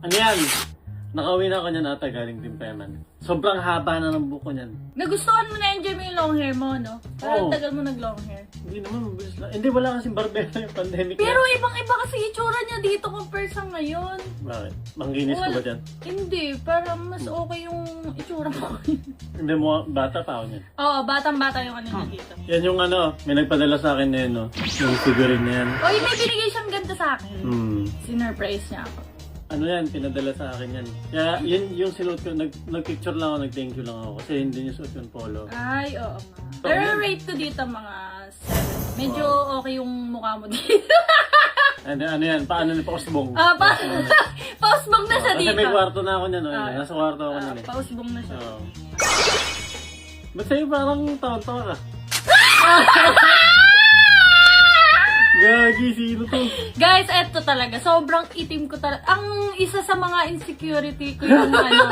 Ano yan? Nakauwi na ako niyan ata galing Timpeman. Sobrang haba na ng buko niyan. Nagustuhan mo na enjoy mo yung long hair mo, no? Parang Oo. tagal mo nag-long hair. Hindi naman, mabilis lang. Hindi, wala kasing barbero yung pandemic. Pero ibang-iba kasi itsura niya dito compare sa ngayon. Bakit? Mangginis ko ba dyan? Hindi, parang mas okay yung itsura mo. Hindi mo, bata pa ako niyan. Oo, batang-bata yung ano niya dito. Yan yung ano, may nagpadala sa akin na yun, no? Yung figurine na yan. Oy, may binigay siyang ganito sa akin. Sinurprise niya ako. Ano yan, pinadala sa akin yan. Kaya yun yung sinuot ko, nag-picture lang ako, nag-thank you lang ako. Kasi hindi niya suot yung polo. Ay, oo nga. Pero rate ko dito mga 7. Medyo okay yung mukha mo dito. And then, ano yan, paano na pausbong? Pausbong na siya Kasi dito. may kwarto na ako niyan, no? Nasa kwarto ako niyan eh. Pausbong na siya. Oo. Ba't sa'yo parang taon-taon ka? Gagi, sino to? Guys, eto talaga. Sobrang itim ko talaga. Ang isa sa mga insecurity ko yung ano.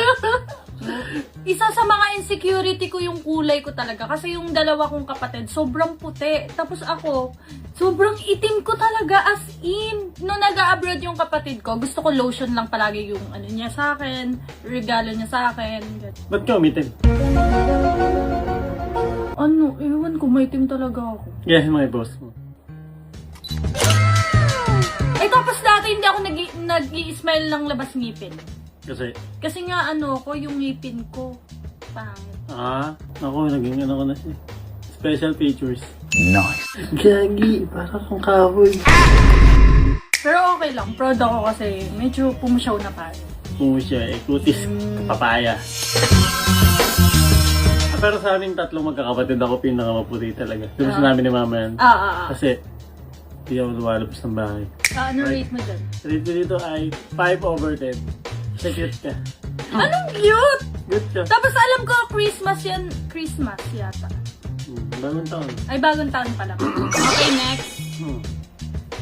Isa sa mga insecurity ko yung kulay ko talaga. Kasi yung dalawa kong kapatid, sobrang puti. Tapos ako, sobrang itim ko talaga as in. Nung nag-abroad yung kapatid ko, gusto ko lotion lang palagi yung ano niya sa akin. Regalo niya sa akin. Ba't ka umitin? Ano, ewan ko, maitim talaga ako. Yeah, my boss mo. Eh tapos dati hindi ako nag-i-smile ng labas ngipin. Kasi, Kasi nga ano ko, yung ngipin ko, pangit. ako, naging ano ko na siya. Special features. Nice. Gagi, parang kang kahoy. Pero okay lang, proud ako kasi medyo pumusyaw na pa. Kung siya, kutis, papaya. Pero sa aming tatlong magkakapatid, ako pinakamaputi talaga. Gusto namin ni mama yan. Kasi, hindi ako lumalabas ng bahay. Ano rate mo dyan? Rate ko dito ay 5/10. Kasi cute ka. Anong cute? Good ka. Tapos alam ko, Christmas yan. Christmas yata. Bagong taon. Ay, bagong taon pa lang. Okay, next.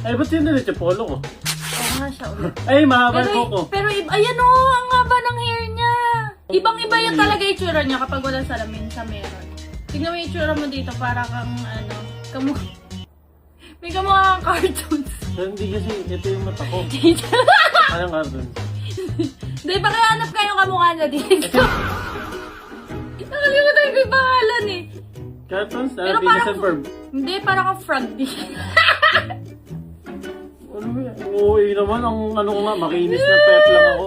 Ay, ba't yun ulit yung polo ko? Oo nga siya ulit. Ay, mahaba ko ko. Pero ayan o, ang haba ng hair niya. Ibang-iba yan talaga itsura niya kapag walang salamin sa meron. Tingnan mo yung itsura mo dito, para kang ano, may kamukha kang cartoons. Pero hindi kasi, ito yung mata ko. Anong cartoon? Hindi, pakihanap kayo kamukha niya dito. Nakalimutan ko yung pangalan eh. Cartoons? Pero Venus parang, and Ferb. hindi, parang kang frog din. Ano ba yan? Oo, naman, ang ano ko nga, makinis na pet lang ako.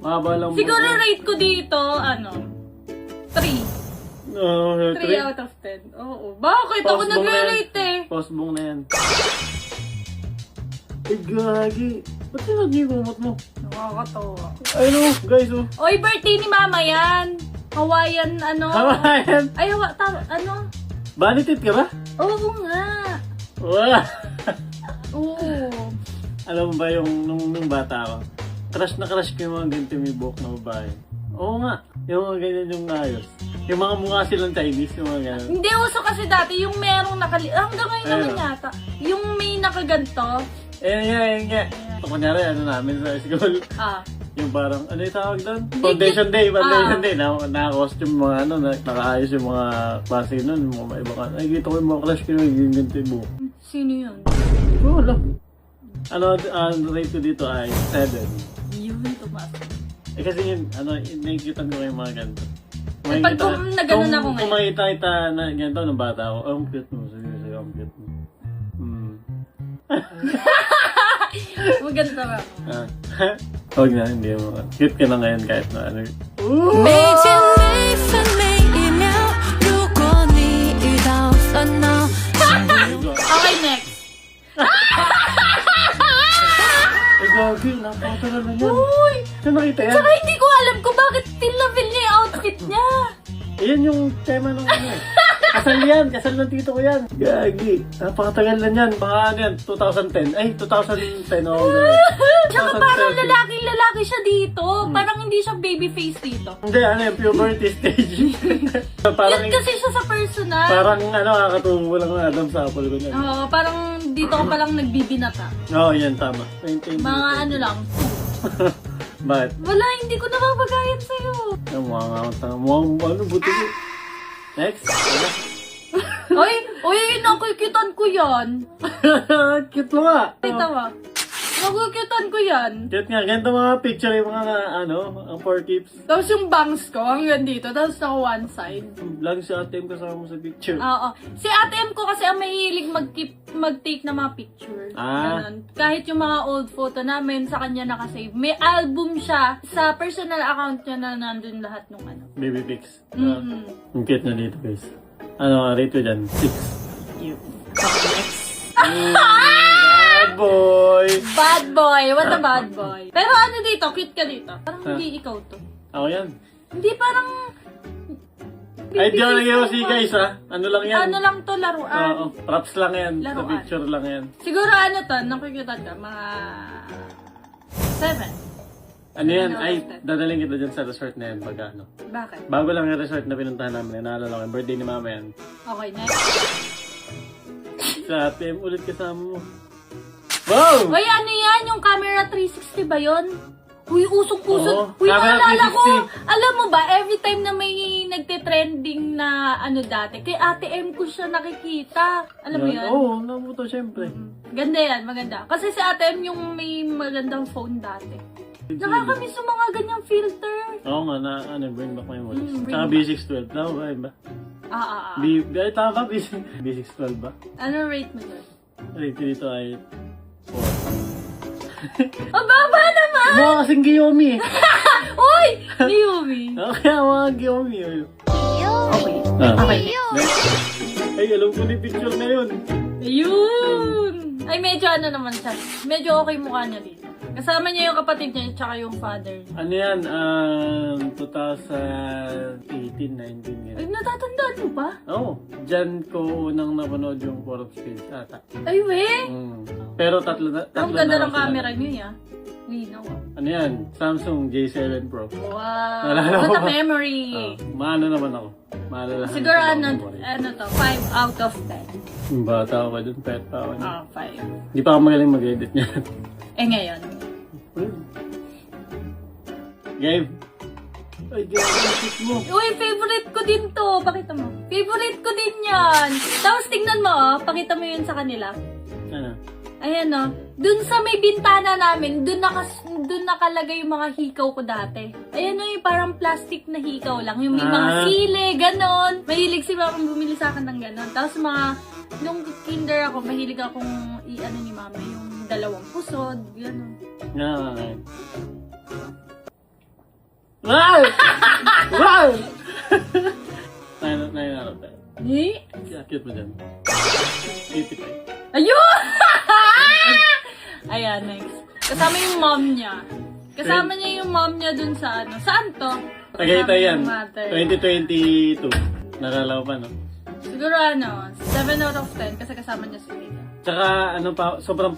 Mahaba lang. Siguro rate ko dito, 3. 3 3 out of 10. Oo. Bakit? Ako Postbong na nagre-rate eh. Postbong na yan. Ay, gagi. Ba't sinag niyo yung kumot mo? Nakakatawa. Ay, no, guys, oh. Oy, birthday ni Mama yan. Hawaiian, ano. Hawaiian. Ay, ano? Banitit ka ba? Oo nga. Wow. Oo. Alam mo ba yung nung bata ako? Crush na crush ko yung mga ganito may buhok na babae. Oo nga. Yung mga ganyan yung ayos. Yung mga mukha silang Chinese, yung mga ganyan. Hindi uso kasi dati yung merong hanggang ngayon naman yata. Yung may nakaganto. Nga. So, kunyari, ano namin sa school. Yung parang, ano yung tawag doon? Foundation Day. Naka-costume mga ano, nakaayos yung mga klase nun, yung mga iba ka. Ay, kita ko yung mga crush ko yung ganito yung buhok. Sino yun? Wala. Ano, rate ko dito ay 7. Yun, tumas. Kasi yun, nakikitan ko yung mga ganito. Pag nagano'n ako ngayon. Kung makita kita na ganito ng bata ako, ang cute mo. Sige, ang cute mo. Maganda ba? Huwag na, hindi mo. Cute ka na ngayon kahit na ano. 每天每分每一秒，如果你遇到烦恼。 Okay, next. Ay, gagi, napakatagal na yan. Uy! Saan nakita yan? Saka hindi ko alam kung bakit tinlabil niya yung outfit niya. Ayan yung tema ng ano. Kasal yan, kasal ng tito ko yan. Gagi, napakatagal na yan. Mga ano yan, 2010. Ay, 2010 ako. Tsaka parang lalaki siya dito. Parang hindi siya baby face dito. Hindi, ano yung puberty stage. Parang, Yun kasi siya sa personal. parang ano, kakatubo lang ng Adam sa apple ko niyan. Oo, parang dito ka palang nagbibinata. Oo, yan, tama. Mga ano lang. Bakit? Wala, hindi ko napapagayan sa'yo. Mukhang ano, buti mo. Next. Oy, nakikutan ko yan. Cute mo nga. Ito ba? Magukyutan ko yan. Cute nga, ganito mga picture yung mga ang 4 keeps. Tapos yung bangs ko hanggang dito. Tapos naka one side. Lagi si ate M kasama mo sa picture. Oo. Si ate M ko kasi ang mahilig mag-take ng mga picture. Ganon. Kahit yung mga old photo namin, sa kanya nakasave. May album siya sa personal account niya na nandun lahat nung ano. Baby pics. Mm-hmm. Ang cute na dito guys. Rate ko dyan? 6. Bad boy! Bad boy! What a bad boy. Pero ano dito? Cute ka dito. Parang hindi ikaw to. Ako yan. Hindi parang... Ay, di ako nag-iwasi guys ha. Ano lang yan? Ano lang to, laruan. Oo, props lang yan. Sa Laruan. picture lang yan. Siguro ano to, nakukyutan ka, mga 7. Ano yan? Ano, Ay, step? dadaling kita dyan sa resort na yan pag ano. Bakit? Bago lang yung resort na pinuntahan namin. Naalala ko yung birthday ni mama yan. Okay, next. Sa ate M ulit kasama mo. Wow! Uy, ano yan? Yung camera 360 ba yun? Uy, usong-usong. Oo, Uy, camera naalala ko. 360. Alam mo ba, every time na may nagte-trending na ano dati, kay Ate M ko siya nakikita. Alam mo yan? Oo, nabuto syempre. Ganda yan, maganda. Kasi si Ate M yung may magandang phone dati. Nakakamiss yung mga ganyang filter. Oo nga, bring back memories. Bring Tsaka back. B612. Tama ba yun ba? Tama ba? B612 ba? Ano rate mo doon? Rate ko dito ay 4. Ang baba naman! Mukha kasing Giyomi eh. Uy! Yumi. Okay, mga Giyomi. Okay. Okay. Ay, alam ko na yung picture na yun. Ayun! Ay, medyo ano naman siya. Medyo okay mukha niya dito. Kasama niya yung kapatid niya, tsaka yung father niya. Ano yan? 2018, 19 Ay, yan. natatandaan mo ba? Oo. Diyan ko unang napanood yung Forum Skills ata. Ay, we! Pero tatlo na Ang ganda ng sila. camera niyo, ya. Linaw, ah. Ano yan? Samsung J7 Pro. Wow! Naalala mo What a ba? memory! Maano naman ako. Maalala. Siguro ano to, 5 out of 10. Yung bata ko pa dun, pet pa ako. 5. Hindi pa ako magaling mag-edit niya. Eh, ngayon. Gabe. Ay, Gabe, ang cute mo. Uy, favorite ko din to. Pakita mo. Favorite ko din yan. Tapos tingnan mo, oh. Pakita mo yun sa kanila. Ano? Ayan, oh. Dun sa may bintana namin, dun nakalagay yung mga hikaw ko dati. Ayan, oh, yung parang plastic na hikaw lang. Yung may mga sili, ganon. Mahilig si mama bumili sa akin ng ganon. Tapos nung kinder ako, mahilig akong i-ano ni mama, yung 2 pusod, ganon. Nga. Wow! Wow! Nainarap tayo. Eh? Cute mo dyan. Cute pa. Ayun! Ayan, next. Kasama yung mom niya. Kasama niya yung mom niya dun sa ano. Saan to? Tagaytay yan. Mother. 2022. Nalala ko pa, no? Siguro ano, 7 out of 10 kasi kasama niya si Mika. Tsaka,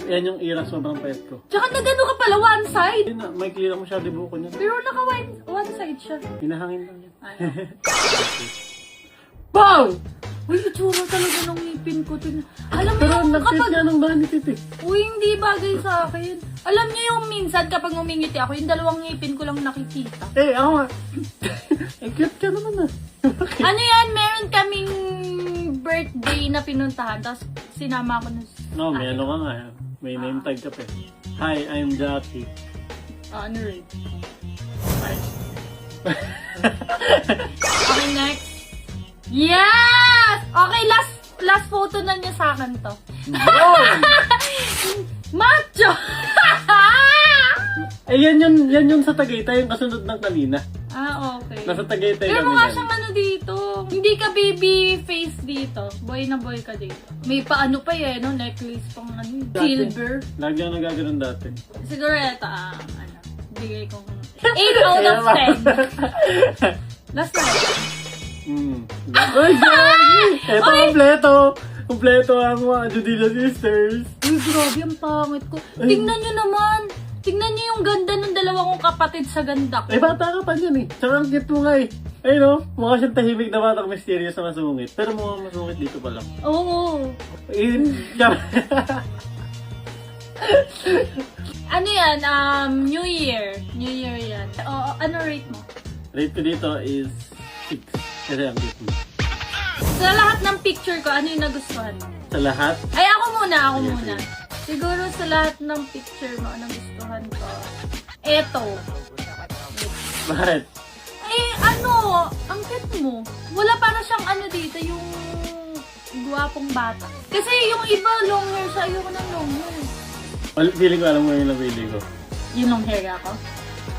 yan yung era, sobrang payat ko. Tsaka nagano ka pala, one side. Yun na, may clear mo siya, di buko niya. Pero naka one side siya. Hinahangin lang yan. Ano? Wow! Uy, itsura talaga ng ngipin ko. Alam mo Pero yung nag-fit kapag... nga ng vanity eh. Uy, hindi bagay sa akin. Alam niyo yung minsan kapag umingiti ako, yung 2 ngipin ko lang nakikita. Eh, ako nga. Eh, cute ka naman ah. Ano yan, meron kaming birthday na pinuntahan, tapos sinama ako nun. No, may ano ka nga. May name tag ka pa eh. Hi, I'm Jackie. Ano rin? Okay, next. Yes! Okay, last photo na niya sa akin to. Macho! Eh, yan yun sa Tagaytay, yung kasunod ng kanina. Okay. Nasa Tagaytay Pero kami mukha yan. siyang ano dito. Hindi ka baby face dito. Boy na boy ka dito. May paano pa no? Necklace pang ano, silver. Lagi ako nagaganon dati. Siguro ito, ano, bigay kong 8 out of 10. Last na rin. Uy, Gagi! Eto, kompleto! Kompleto ang mga Judilla Sisters. Uy, grabe, ang pangit ko. Tingnan nyo naman. Tingnan nyo yung ganda ng 2 kong kapatid sa ganda ko. Eh, bata ka pa yan eh. Tsaka ang cute mo nga eh. Ayun no, mukha siyang tahimik na batang mysterious na masungit. Pero mukhang masungit dito pa lang. Oo. Ano yan? New Year. New Year yan. Ano rate mo? Rate ko dito is 6. Kasi ang cute mo. Sa lahat ng picture ko, ano yung nagustuhan mo? Sa lahat, Ay, ako muna. Siguro sa lahat ng picture mo, nagustuhan ko. Eto. Bakit? Eh, ano, ang cute mo. Wala para siyang ano dito, yung guwapong bata. Kasi yung iba, long hair siya. Ayoko ng long hair. Feeling ko alam mo yung napili ko. Yung long hair ako?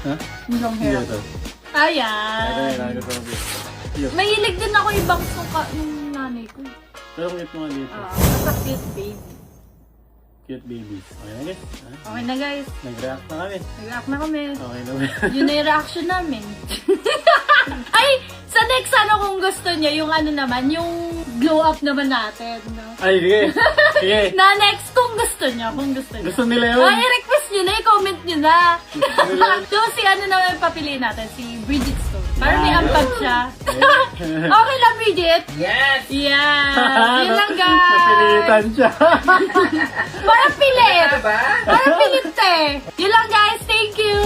Ha? Yung long hair Hindi ako? ito. Ayan. Ito yung nakita ko dito. Cute. Mahilig din ako ibang suka yung nanay ko. Pero cute mo nga dito. Basta cute baby. Cute babies. Okay na guys. Ha? Okay na guys. Nag-react na kami. Nag-react na kami. Okay na ba? Yun na yung reaction namin. Ay! Sa next ano kung gusto niya, yung ano naman, yung glow up naman natin. No? Ay, sige. Sige. Na next kung gusto niya, kung gusto niya. Gusto nila yun. Ay, i-request nyo na, i-comment nyo na. nila yun. So, si ano naman papiliin natin? Si Bridget Stone. Para may Yan. ampag siya. Okay lang, Bridget? Yes! Yeah. Yun lang, guys. Napilitan siya. Parang pilit. Ano ba? Parang pilit eh. Yun lang, guys. Thank you.